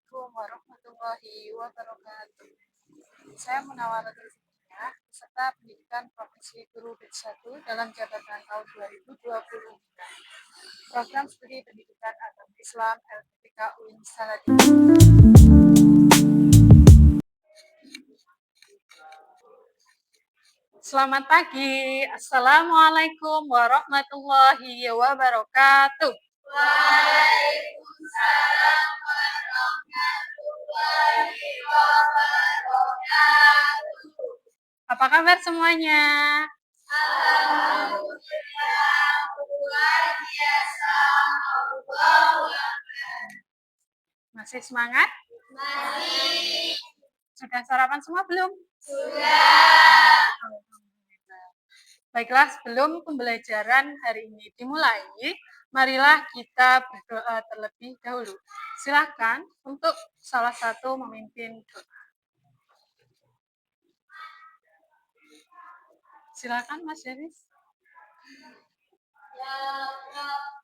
Assalamualaikum warahmatullahi wabarakatuh. Saya Munawwaratul Fiqhiyah, peserta pendidikan Profesi Guru B1 dalam jabatan tahun 2020. Program Studi Pendidikan Agama Islam LPTK UIN Salatiga. Selamat pagi. Assalamualaikum warahmatullahi wabarakatuh. Waalaikumsalam warahmatullahi wabarakatuh. Apa kabar semuanya? Alhamdulillah, luar biasa. Allahu Akbar. Masih semangat? Masih. Sudah sarapan semua belum? Sudah. Baiklah, sebelum pembelajaran hari ini dimulai, marilah kita berdoa terlebih dahulu. Silakan untuk salah satu memimpin doa. Silakan Mas Denis. Ya Allah,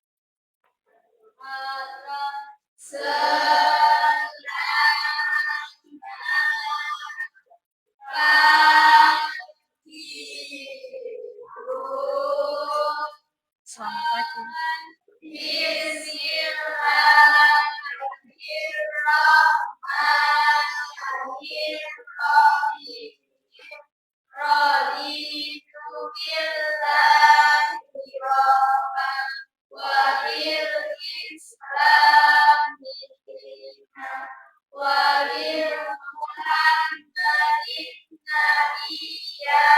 selamat pagi. Bismillahirrahmanirrahim. Raditu billahi rabban wa bil islami dinan wa bil Muhammadin nabiyya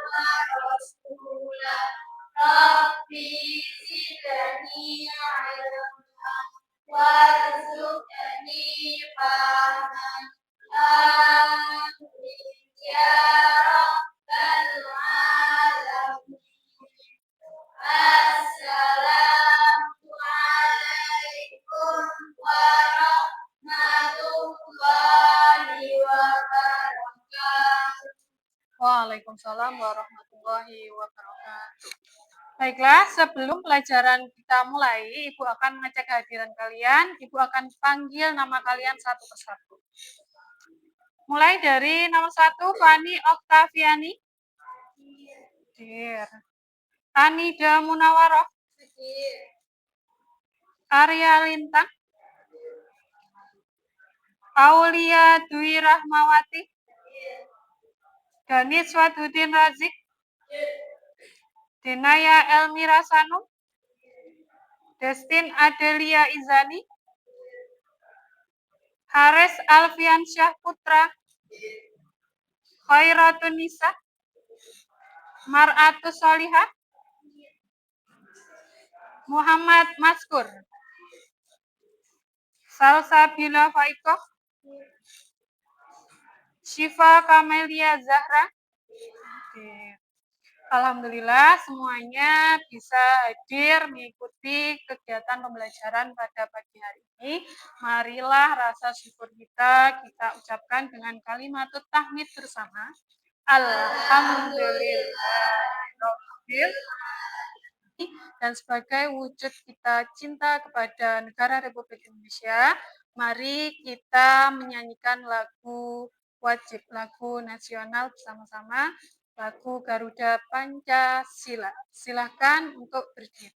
wa rasulah. Rabbi zidni ilman warzuqni fahman. Amin ya rabbal alamin. Assalamualaikum warahmatullahi wabarakatuh. Waalaikumsalam warahmatullahi wabarakatuh. Baiklah, sebelum pelajaran kita mulai, Ibu akan mengecek kehadiran kalian. Ibu akan panggil nama kalian satu persatu. Mulai dari nomor 1, Fani Oktaviani. Hadir. Anida Munawwaroh. Hadir. Arya Lintang. Aulia Dwi Rahmawati. Hadir. Danis Wadudin Razik. Hadir. Denaya Elmira Sanum. Destin Adelia Izani. Haris Alfian Syah Putra. Khairatun Nisa. Mar'atus Solihah. Muhammad Maskur. Salsabila Faikoh. Syifa Kamelia Zahra. Alhamdulillah semuanya bisa hadir mengikuti kegiatan pembelajaran pada pagi hari ini. Marilah rasa syukur kita ucapkan dengan kalimat tahmid bersama. Alhamdulillahirabbil alamin. Dan sebagai wujud kita cinta kepada negara Republik Indonesia, mari kita menyanyikan lagu wajib, lagu nasional bersama-sama. Lagu Garuda Pancasila. Silakan untuk berdiri.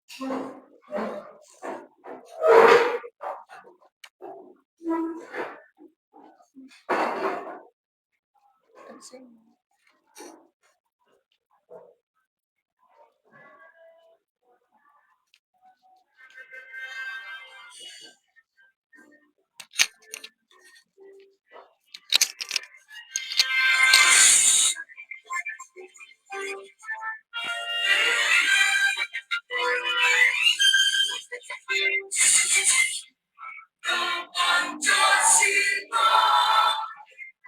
Pancasila,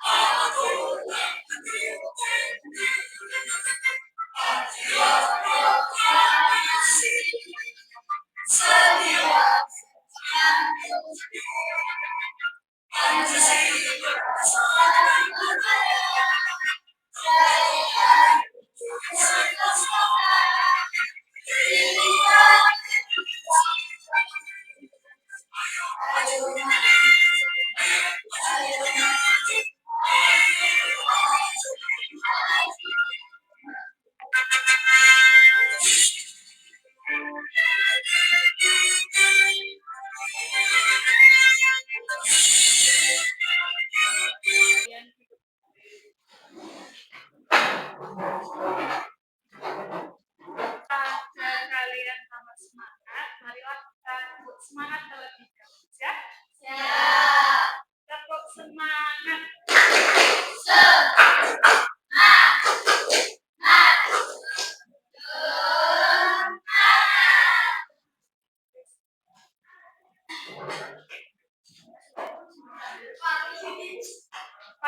aku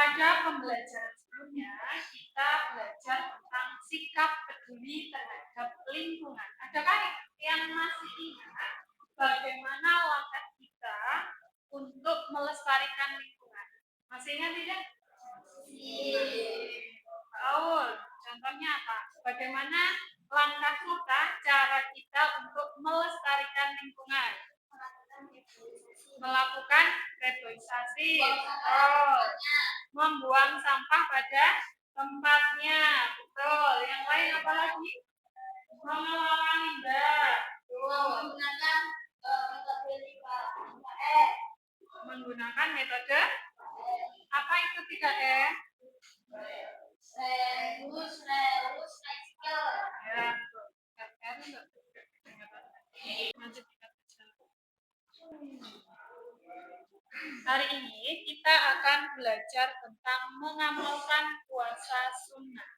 Pada pembelajaran sebelumnya, kita belajar tentang sikap peduli terhadap lingkungan. Adakah yang masih ingat bagaimana langkah kita untuk melestarikan lingkungan? Masih ingat tidak? Tahu. Contohnya apa? Bagaimana langkah kita, cara kita untuk melestarikan lingkungan? Melakukan reboisasi. Membuang sampah pada tempatnya. Betul. Yang lain apa lagi? Mengelola limbah. Menggunakan metode apa itu 3E? Reuse, recycle. Ya, hari ini kita akan belajar tentang mengamalkan puasa sunnah.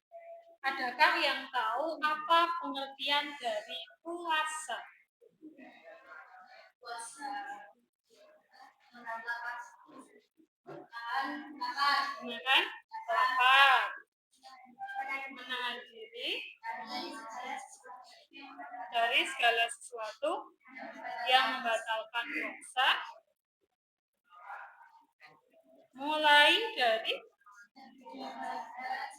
Adakah yang tahu apa pengertian dari puasa? Puasa menahan lapar, menahan diri dari segala sesuatu yang membatalkan puasa, mulai dari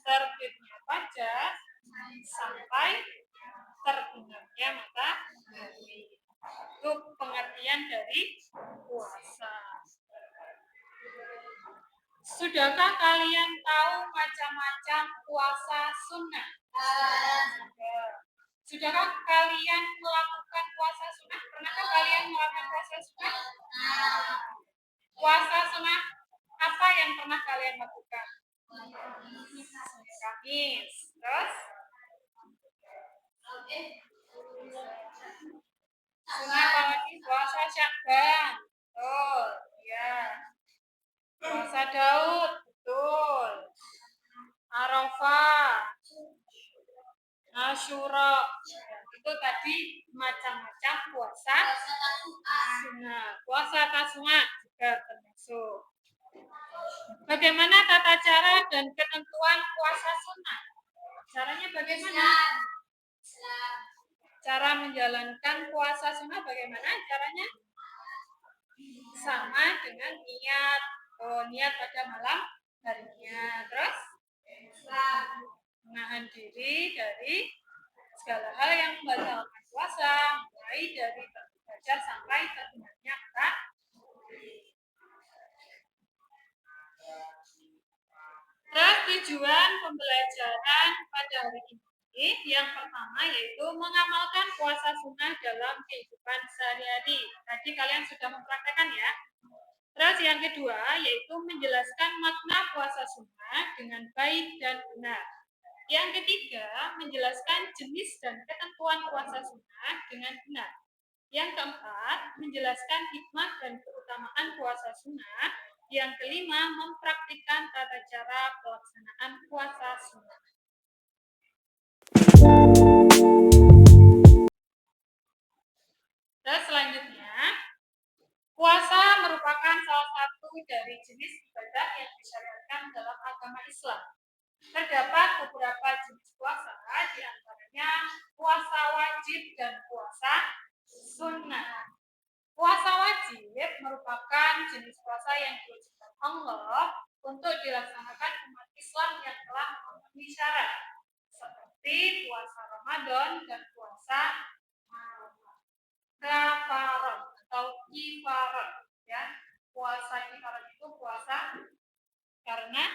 terbitnya fajar sampai terbenamnya matahari. Itu pengertian dari puasa. Sudahkah kalian tahu macam-macam puasa sunnah? Sudahkah kalian melakukan puasa sunnah? Pernahkah kalian melakukan puasa sunnah? Puasa sunnah apa yang pernah kalian lakukan? Kamis. Terus? Sunnah apa lagi? Puasa Syakban. Betul. Ya. Puasa Daud. Betul. Arafah. Asyura. Itu tadi macam-macam puasa sunnah. Puasa tasawuf juga termasuk. Bagaimana tata cara dan ketentuan puasa sunnah? Caranya bagaimana? Cara menjalankan puasa sunnah bagaimana caranya? Sama dengan niat. Niat pada malam harinya. Terus? Menahan diri dari segala hal yang membatalkan puasa, mulai dari fajar sampai terbenamnya matahari. Terus tujuan pembelajaran pada hari ini yang pertama yaitu mengamalkan puasa sunnah dalam kehidupan sehari-hari. Tadi kalian sudah mempraktekkan ya. Terus yang kedua yaitu menjelaskan makna puasa sunnah dengan baik dan benar. Yang ketiga menjelaskan jenis dan ketentuan puasa sunnah dengan benar. Yang keempat menjelaskan hikmah dan keutamaan puasa sunnah. Yang kelima, mempraktikkan tata cara pelaksanaan puasa sunnah. Dan selanjutnya, puasa merupakan salah satu dari jenis ibadah yang disyariatkan dalam agama Islam. Terdapat beberapa jenis puasa, di antaranya puasa wajib dan puasa sunnah. Puasa wajib merupakan jenis puasa yang diwajibkan Allah untuk dilaksanakan umat Islam yang telah memenuhi syarat, seperti puasa Ramadan dan puasa kafarat atau kifarat. Ya, puasa kifarat itu puasa karena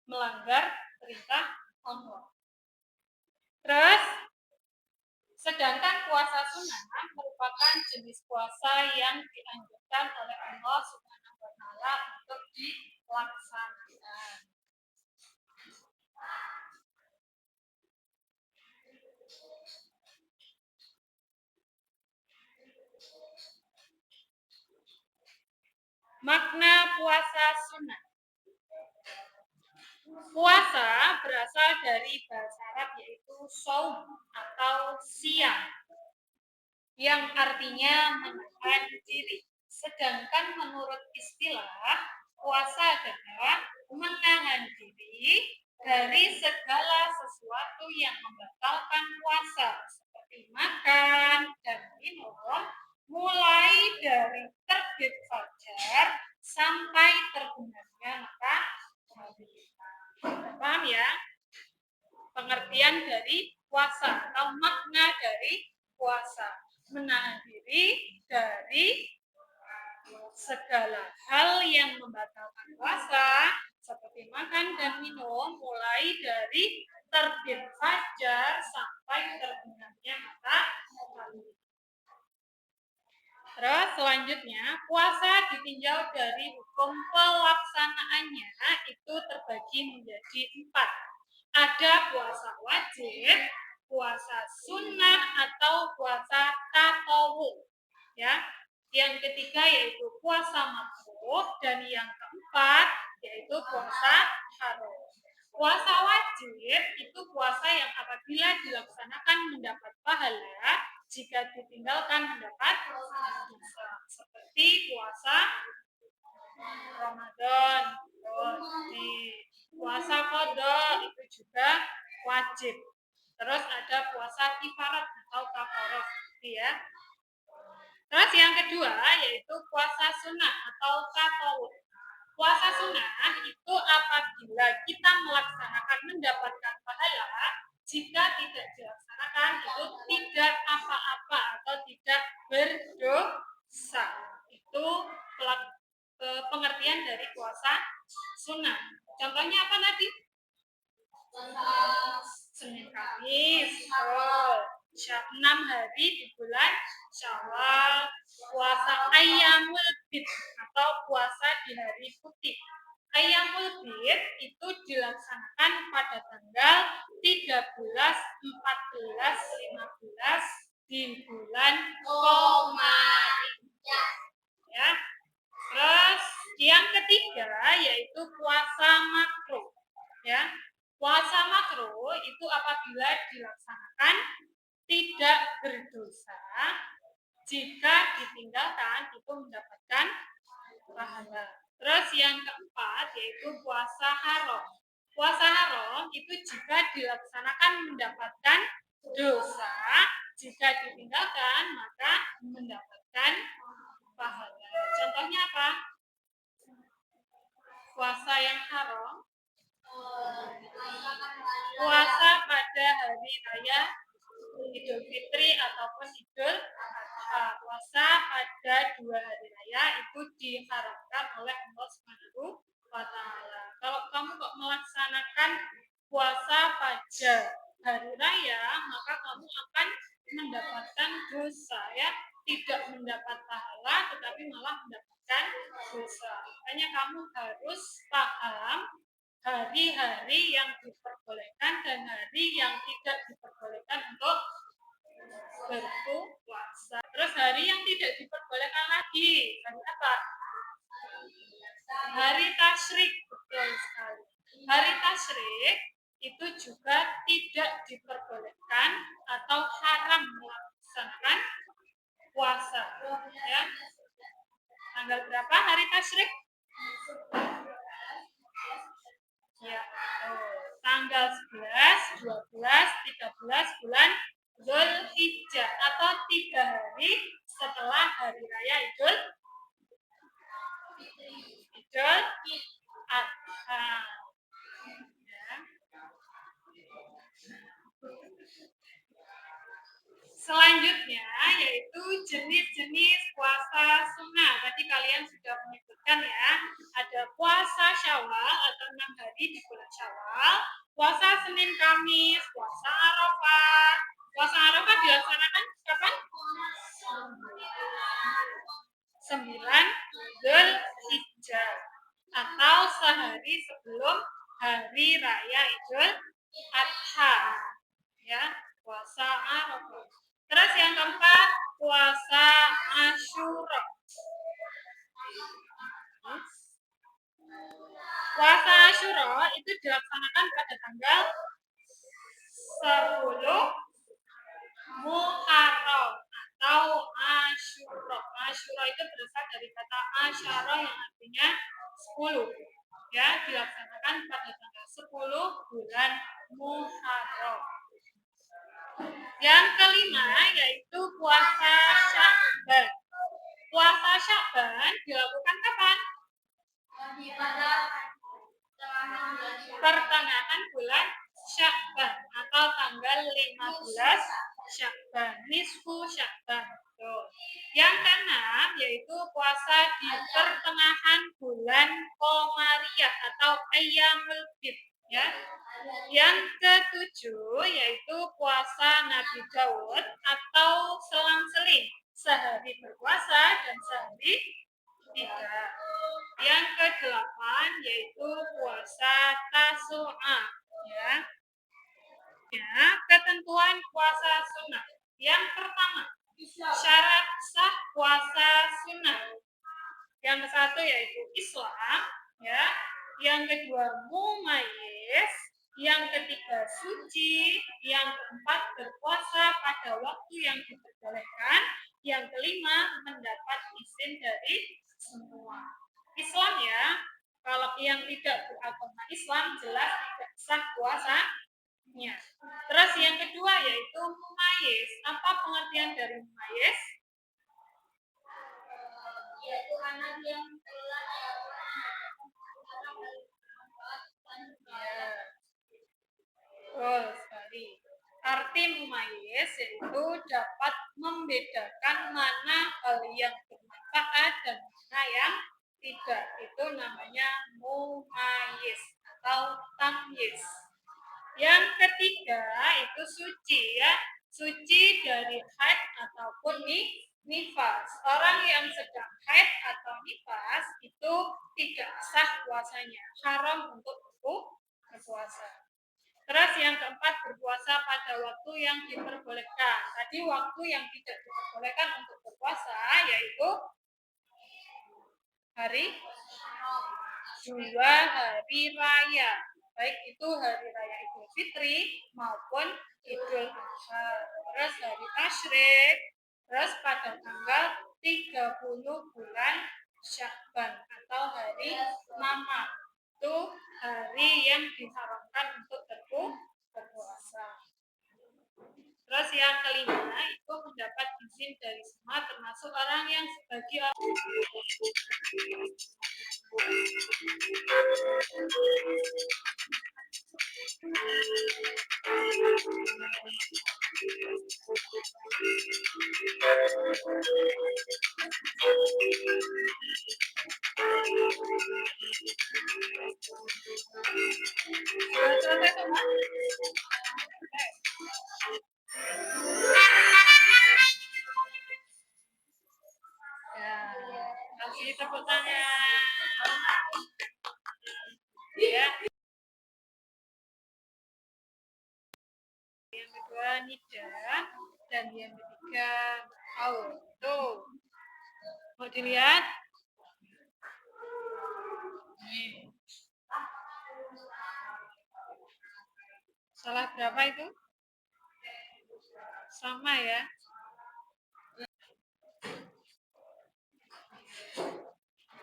melanggar perintah Allah. Terus, sedangkan puasa sunnah merupakan jenis puasa yang dianjurkan oleh Allah Subhanahu wa Ta'ala untuk dilaksanakan. Makna puasa sunnah. Puasa berasal dari bahasa Arab yaitu shaum atau siam, yang artinya menahan diri. Sedangkan menurut istilah, puasa adalah sesuatu yang membatalkan puasa, seperti makan dan minum, mulai dari terbit fajar sampai terbenamnya matahari. Paham ya? Pengertian dari puasa atau makna dari puasa. Menahan diri dari segala hal yang membatalkan puasa, seperti makan dan minum, mulai dari terbit fajar sampai terbenamnya matahari. Terus selanjutnya, puasa ditinjau dari hukum pelaksanaannya itu terbagi menjadi 4. Ada puasa wajib, puasa sunnah atau puasa tatawwu. Ya. Yang ketiga yaitu puasa makruh dan yang keempat yaitu puasa haram. Puasa wajib itu puasa yang apabila dilaksanakan mendapat pahala, jika ditinggalkan mendapat dosa. Seperti puasa Ramadan, puasa qada itu juga wajib. Terus ada puasa kifarat atau kafarah, ya. Terus yang kedua yaitu puasa sunnah atau tatawwu. Puasa sunnah itu apabila kita melaksanakan mendapatkan pahala, jika tidak dilaksanakan itu tidak apa-apa atau tidak berdosa. Itu pengertian dari puasa sunnah. Contohnya apa tadi? Senin Kamis, 6 hari di bulan Syawal, puasa Ayyamul Bid atau puasa di hari putih. Ayyamul Bid itu dilaksanakan pada tanggal 13, 14, 15 di bulan Qomariyah. Ya. Terus yang ketiga yaitu puasa makruh. Ya. Puasa makruh itu apabila dilaksanakan tidak berdosa, jika ditinggalkan itu mendapatkan pahala. Terus yang keempat yaitu puasa haram. Puasa haram itu jika dilaksanakan mendapatkan dosa, jika ditinggalkan maka mendapatkan pahala. Contohnya apa? Puasa yang haram, puasa pada hari raya Idul Fitri ataupun Idul Adha. Puasa pada 2 hari raya itu diharamkan oleh Allah Subhanahu wa Ta'ala. Kalau kamu kok melaksanakan puasa pada hari raya, maka kamu akan mendapatkan dosa, ya, tidak mendapat pahala tetapi malah mendapatkan dosa. Makanya kamu harus paham hari-hari yang diperbolehkan dan hari yang tidak diperbolehkan untuk berpuasa. Terus hari yang tidak diperbolehkan lagi, hari apa? Hari tasyrik, betul sekali. Hari tasyrik itu juga tidak diperbolehkan atau haram melaksanakan puasa. Ya. Tanggal berapa hari tasyrik? Ya, tanggal 11, 12, 13 bulan Zulhijjah atau 3 hari setelah hari raya Idul Adha. Ya. Selanjutnya yaitu jenis-jenis puasa sunnah. Tadi kalian sudah menyebutkan ya, ada puasa Syawal atau 6 hari di bulan Syawal, puasa Senin Kamis, puasa Arafah. Puasa Arafah dilaksanakan kapan? 9 Zulhijjah atau sehari sebelum hari raya Idul Adha. Ya, puasa Arafah. Terus yang keempat, puasa Asyura. Puasa Asyura itu dilaksanakan pada tanggal 10 Muharram atau Asyura. Asyura itu berasal dari kata asyara yang artinya 10. ya, dilaksanakan pada tanggal 10 bulan Muharram. Yang kelima yaitu puasa Sya'ban. Puasa Sya'ban dilakukan kapan? Pertengahan bulan Sya'ban atau tanggal 15 Sya'ban, nisfu Sya'ban. Yang keenam yaitu puasa di pertengahan bulan Qamariyah atau Ayyamul Bid, ya. Yang ketujuh yaitu puasa Nabi Daud atau selang-seling, sehari berpuasa dan sehari tidak. Yang kedelapan yaitu puasa Tasu'a, ya. Ya, ketentuan puasa sunnah. Yang pertama, syarat sah puasa sunnah. Yang ke satu yaitu Islam, ya. Yang kedua mumayyiz, yang ketiga suci, yang keempat berpuasa pada waktu yang diperbolehkan, yang kelima mendapat izin dari semua. Islam, ya. Kalau yang tidak beragama Islam jelas tidak sah puasanya. Terus yang kedua yaitu mumayyiz. Apa pengertian dari mumayyiz? Yaitu anak yang telah sekali. Arti mumayyiz yaitu dapat membedakan mana hal yang bermanfaat dan mana yang tidak. Itu namanya mumayyiz atau tamyiz. Yang ketiga itu suci, ya. Suci dari haid ataupun nifas. Orang yang sedang haid atau nifas itu tidak sah puasanya, haram untuk berpuasa. Terus yang keempat berpuasa pada waktu yang diperbolehkan. Tadi waktu yang tidak diperbolehkan untuk berpuasa yaitu hari dua hari raya, baik itu hari raya Idul Fitri maupun Idul Adha. Terus hari tasyrik, terus pada tanggal 30 bulan Sya'ban atau hari Mamah. Itu hari yang diharamkan untuk berpuasa. Terus yang kelima itu mendapat izin dari semua termasuk orang yang sebagai kasih tepuk tangan. Ya. Yang kedua nida dan yang ketiga haul. Tuh. Mau dilihat? Nih. Salah berapa itu? Sama, ya.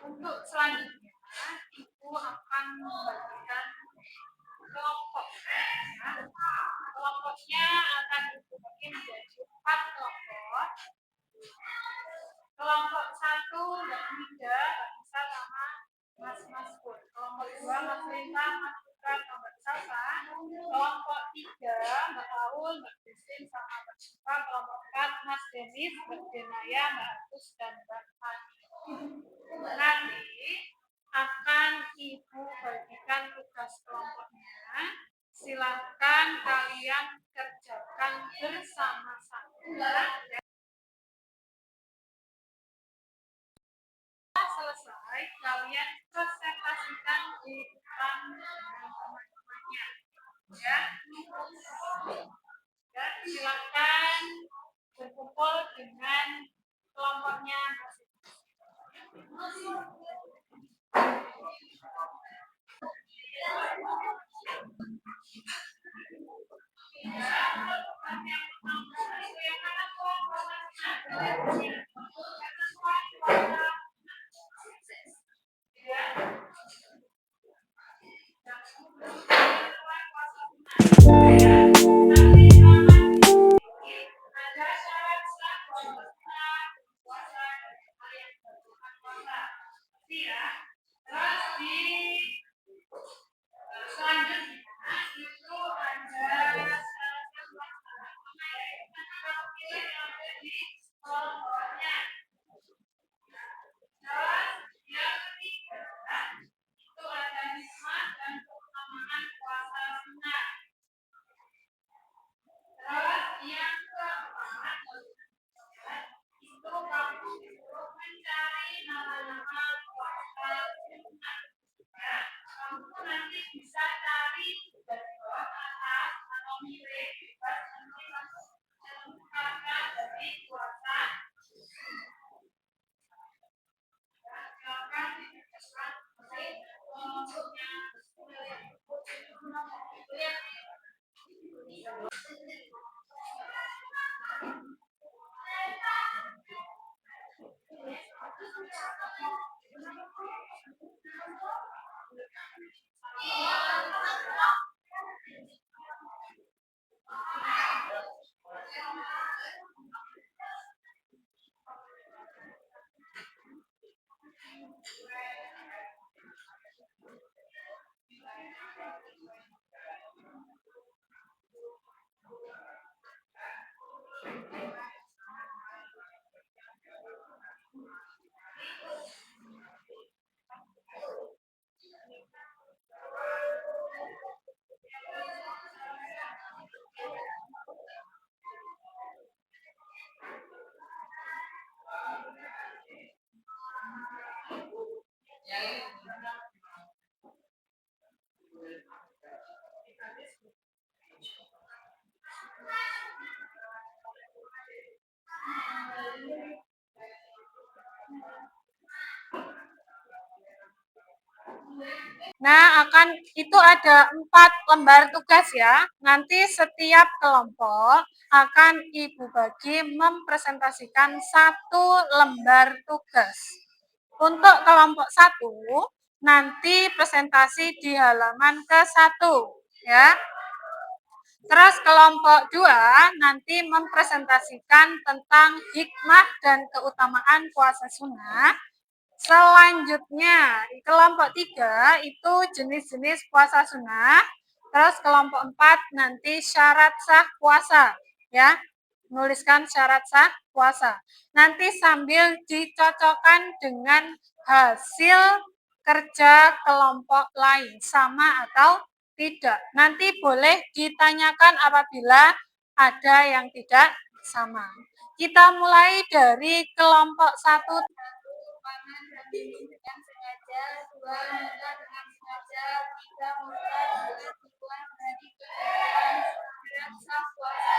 Untuk selanjutnya, Ibu akan membagikan kelompok. Ya. Kelompoknya akan Ibu bagi menjadi 4 kelompok. Kelompok 1 Mbak Nida, Mbak Nisa sama Mas Pur. Kelompok 2 Mas Rita, Mas Putra, Mbak Salsa. Kelompok 3 Mbak Aul, Mbak Christine sama Mbak Syifa. Kelompok 4 Mas Denis, Mbak Denaya, Mbak Agus dan Mbak Ani. Nanti akan Ibu bagikan tugas kelompoknya. Silakan kalian kerjakan bersama-sama. Selesai, kalian presentasikan di depan teman-temannya. Ya. Dan silakan berkumpul dengan kelompoknya masing-masing. Ada syarat sah puasa kalian puasa. Ya. Terus di selanjutnya itu ada yang ada di kelompoknya. Terus yang ketiga itu ada hikmah dan keutamaan puasa sunnah. Terus yang keempat itu kamu disuruh mencari nama-nama puasa sunnah. Ya, kamu nanti bisa cari dari bawah atas atau miring, bebas nanti kamu menemukan dari puasa. Silakan dijelaskan untuknya. Nah, itu ada 4 lembar tugas ya. Nanti setiap kelompok akan Ibu bagi mempresentasikan 1 lembar tugas. Untuk kelompok 1, nanti presentasi di halaman ke-1 ya. Terus kelompok 2 nanti mempresentasikan tentang hikmah dan keutamaan puasa sunnah. Selanjutnya, kelompok 3 itu jenis-jenis puasa sunnah. Terus kelompok 4 nanti syarat sah puasa, ya. Menuliskan syarat sah puasa. Nanti sambil dicocokkan dengan hasil kerja kelompok lain, sama atau tidak. Nanti boleh ditanyakan apabila ada yang tidak sama. Kita mulai dari kelompok 1. Paman dan minum dengan sengaja, 2 muka dengan sengaja, 3 muka dengan tujuan dari kegiatan rasa puasa.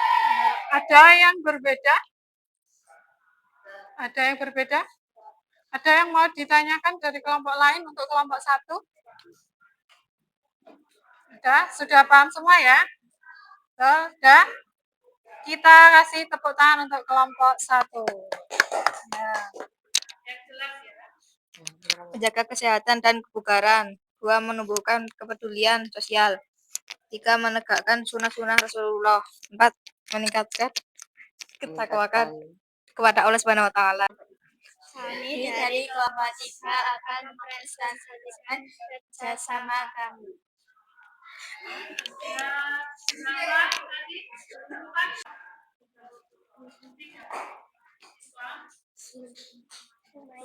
Ada yang berbeda? Ada yang berbeda? Ada yang mau ditanyakan dari kelompok lain untuk kelompok 1? Sudah paham semua ya? Sudah? Kita kasih tepuk tangan untuk kelompok 1. Nah. Yang jelas ya. Menjaga kesehatan dan kebugaran. 2. Menumbuhkan kepedulian sosial. 3. Menegakkan sunnah-sunnah Rasulullah. 4. Meningkatkan ketakwaan kepada Allah Subhanahu wa taala. Kami dari kelompok 3 akan mempresentasikan kerjasama kami.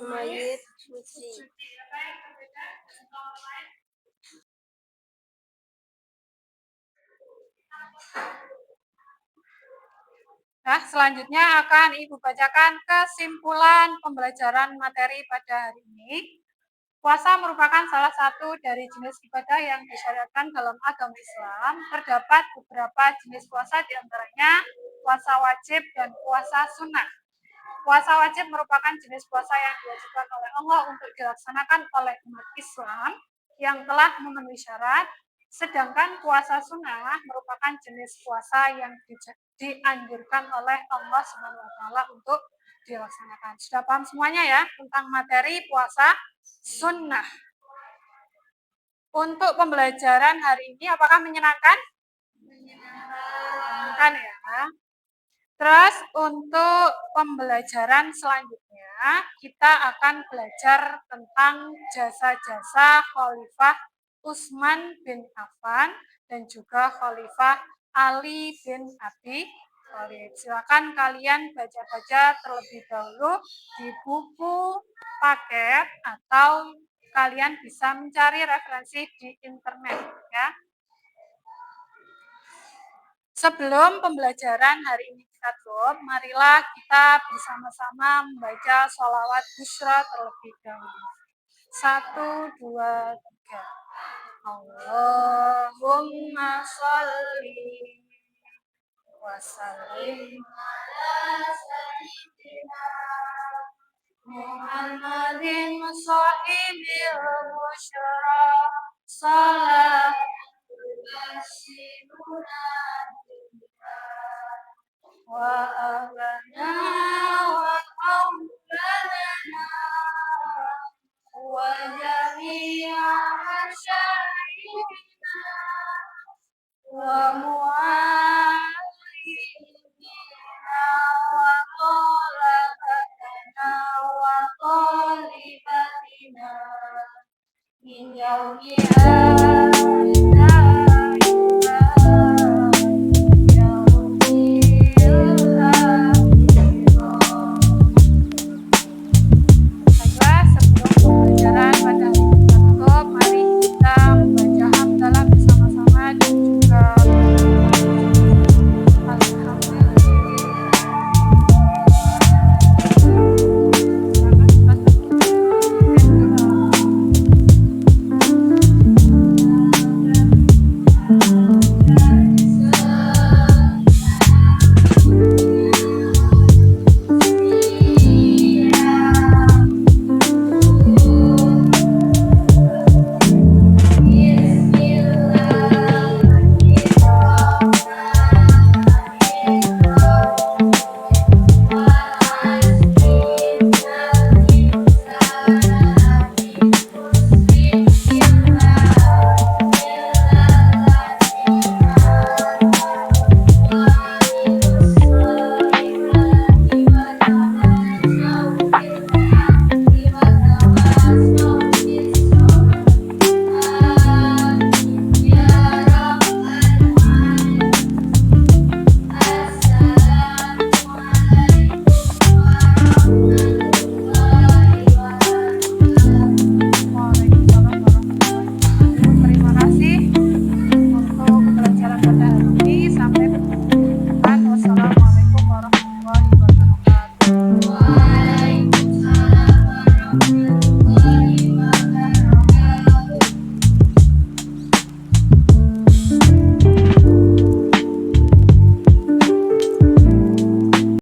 Mayit suci. Nah, selanjutnya akan Ibu bacakan kesimpulan pembelajaran materi pada hari ini. Puasa merupakan salah satu dari jenis ibadah yang disyariatkan dalam agama Islam. Terdapat beberapa jenis puasa, diantaranya puasa wajib dan puasa sunnah. Puasa wajib merupakan jenis puasa yang diwajibkan oleh Allah untuk dilaksanakan oleh umat Islam yang telah memenuhi syarat. Sedangkan puasa sunnah merupakan jenis puasa yang dianjurkan oleh Allah Subhanahu wa taala untuk dilaksanakan. Sudah paham semuanya ya tentang materi puasa sunnah. Untuk pembelajaran hari ini apakah menyenangkan? silakan ya. Terus untuk pembelajaran selanjutnya kita akan belajar tentang jasa-jasa Khalifah Utsman bin Affan dan juga Khalifah Ali bin Abi Thalib. Silakan kalian baca-baca terlebih dahulu di buku paket atau kalian bisa mencari referensi di internet ya. Sebelum pembelajaran hari ini kita tutup, marilah kita bersama-sama membaca sholawat Bushra terlebih dahulu. 1, 2, 3. Allahumma sholli wa sallim ala sayyidina Muhammadin sahibil busyra salatul basyiruna wa ahlana wa auladana wa jami'a masyayikhina wa mu'allimina wa talabatana wa talibatina min yawmi hadha